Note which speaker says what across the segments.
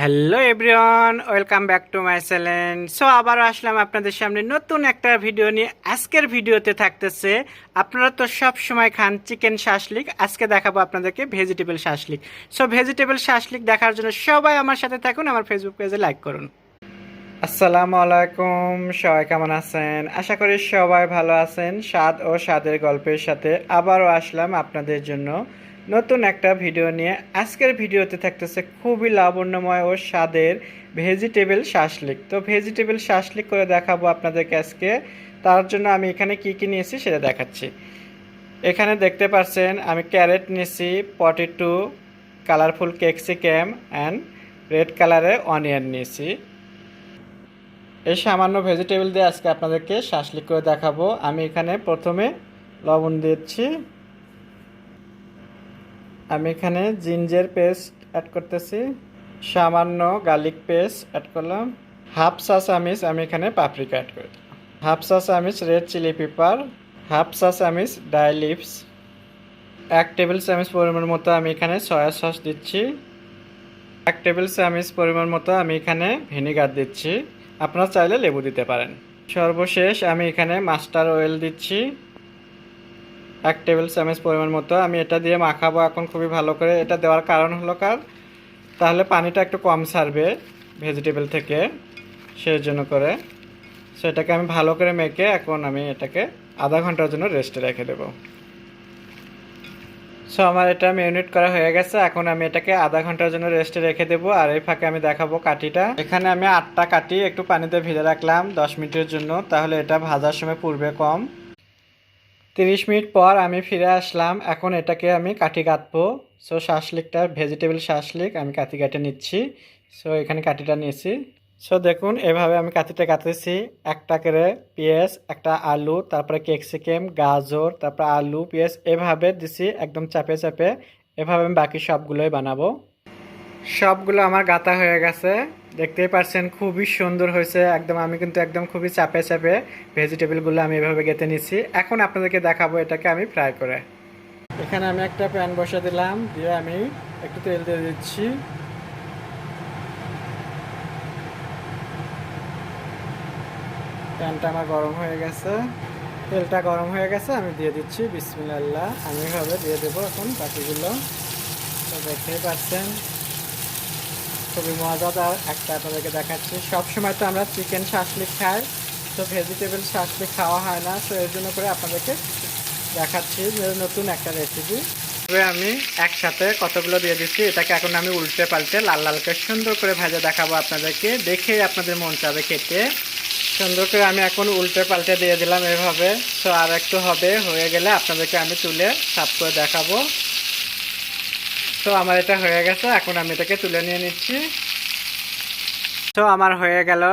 Speaker 1: Hello everyone, welcome back to my channel. So আবারও আসলাম আপনাদের সামনে নতুন একটা ভিডিও নিয়ে। আজকের ভিডিওতে থাকতেছে, আপনারা তো সব সময় খান চিকেন শাসলিক, আজকে দেখাবো আপনাদেরকে vegetable shashlik. So vegetable shashlik দেখার জন্য সবাই আমার সাথে থাকুন, আমার ফেসবুক পেজে লাইক করুন। আসসালামু আলাইকুম, সবাই কেমন আছেন? আশা করি সবাই ভালো আছেন। স্বাদ ও স্বাদের গল্পের সাথে আবারও আসলাম আপনাদের জন্য নতুন একটা ভিডিও নিয়ে। আজকের ভিডিওতে থাকতেছে খুবই লাবণ্যময় ও স্বাদের ভেজিটেবল শাসলিক। তো ভেজিটেবল শাসলিক করে দেখাবো আপনাদেরকে আজকে। তার জন্য আমি এখানে কি কি নিয়েছি সেটা দেখাচ্ছি। এখানে দেখতে পাচ্ছেন আমি ক্যারেট নিয়েছি, potato, colourful capsicum and red কালারের অনিয়ন নিয়েছি। এই সামান্য ভেজিটেবল দিয়ে আজকে আপনাদেরকে শাসলিক করে দেখাবো। আমি এখানে প্রথমে লবণ দিচ্ছি। আমি এখানে জিঞ্জার পেস্ট অ্যাড করতেছি, সামান্য গার্লিক পেস্ট অ্যাড করলাম, হাফ চা চামচ আমি এখানে পাপরিকা অ্যাড করি, হাফ চা চামচ রেড চিলি পেপার, হাফ চা চামচ ডাই লিভস, 1 টেবিল চামচ পরিমাণ মতো আমি এখানে সয়া সস দিচ্ছি, 1 টেবিল চামচ পরিমাণ মতো আমি এখানে ভিনেগার দিচ্ছি, আপনারা চাইলে লেবু দিতে পারেন। সর্বশেষ আমি এখানে মাস্টার্ড অয়েল দিচ্ছি 1 টেবিল চামচ পরিমাণ মতো। আমি এটা দিয়ে মাখাবো এখন খুবই ভালো করে। এটা দেওয়ার কারণ হলো তাহলে পানিটা একটু কম ছাড়বে ভেজিটেবল থেকে, সেই জন্য করে। সো এটাকে আমি ভালো করে মেখে এখন আমি এটাকে আধা ঘন্টার জন্য রেস্টে রেখে দেবো। সো আমার এটা ম্যারিনেট করা হয়ে গেছে, এখন আমি এটাকে আধা ঘন্টার জন্য রেস্টে রেখে দেবো। আর এই ফাঁকে আমি দেখাবো কাটিটা। এখানে আমি 8টা কাটি একটু পানিতে ভিজে রাখলাম 10 মিনিটের জন্য, তাহলে এটা ভাজার সময় পুড়বে কম। 30 মিনিট পর আমি ফিরে আসলাম, এখন এটাকে আমি কাঠি কাটবো। সো শাসলিকটা ভেজিটেবল শাসলিক আমি কাঠি কাটে নিচ্ছি। সো এখানে কাঠিটা নিয়েছি। সো দেখুন এভাবে আমি কাঠিটা কাটতেছি। একটা করে পেঁয়াজ, একটা আলু, তারপরে ক্যাপসিকাম, গাজর, তারপরে আলু, পেঁয়াজ এভাবে দিছি একদম চাপে চাপে। এভাবে আমি বাকি সবগুলোই বানাবো। সবগুলো আমার গাঁথা হয়ে গেছে, দেখতেই পাচ্ছেন খুবই সুন্দর হয়েছে একদম। আমি কিন্তু একদম খুবই চাপে চাপে ভেজিটেবলগুলো আমি এভাবে গেঁথে নিচ্ছি। এখন আপনাদেরকে দেখাবো এটাকে আমি ফ্রাই করে। এখানে আমি একটা প্যান বসে দিলাম, দিয়ে আমি একটু তেল দিয়ে দিচ্ছি। প্যানটা আমার গরম হয়ে গেছে, তেলটা গরম হয়ে গেছে, আমি দিয়ে দিচ্ছি বিসমিল্লাহ। আমি এভাবে দিয়ে দেবো এখন বাকিগুলো। তো দেখতেই পাচ্ছেন খুবই মজাদার একটা আপনাদেরকে দেখাচ্ছি। সবসময় তো আমরা চিকেন শাসলিক খাই, তো ভেজিটেবল শাসলিক খাওয়া হয় না। তো এর জন্য করে আপনাদেরকে দেখাচ্ছি যে নতুন একটা রেসিপি। তবে আমি একসাথে কতগুলো দিয়ে দিচ্ছি, এটাকে এখন আমি উল্টে পাল্টে লাল লাল করে সুন্দর করে ভাজা দেখাবো আপনাদেরকে, দেখেই আপনাদের মন চাবে খেতে। সুন্দর করে আমি এখন উল্টে পাল্টে দিয়ে দিলাম এভাবে। তো আর একটু হবে, হয়ে গেলে আপনাদেরকে আমি তুলে সাফ করে দেখাবো। তো আমার এটা হয়ে গেছে, এখন আমি এটাকে তুলে নিয়ে নিচ্ছি। তো আমার হয়ে গেল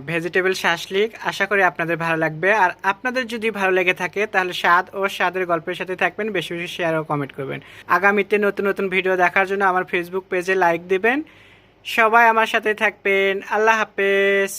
Speaker 1: ভেজিটেবল শাসলিক। আশা করি আপনাদের ভালো লাগবে। আর আপনাদের যদি ভালো লেগে থাকে তাহলে স্বাদ ও স্বাদের গল্পের সাথে থাকবেন, বেশি বেশি শেয়ার ও কমেন্ট করবেন। আগামীতে নতুন নতুন ভিডিও দেখার জন্য আমার ফেসবুক পেজে লাইক দিবেন। সবাই আমার সাথে থাকবেন। আল্লাহ হাফেজ।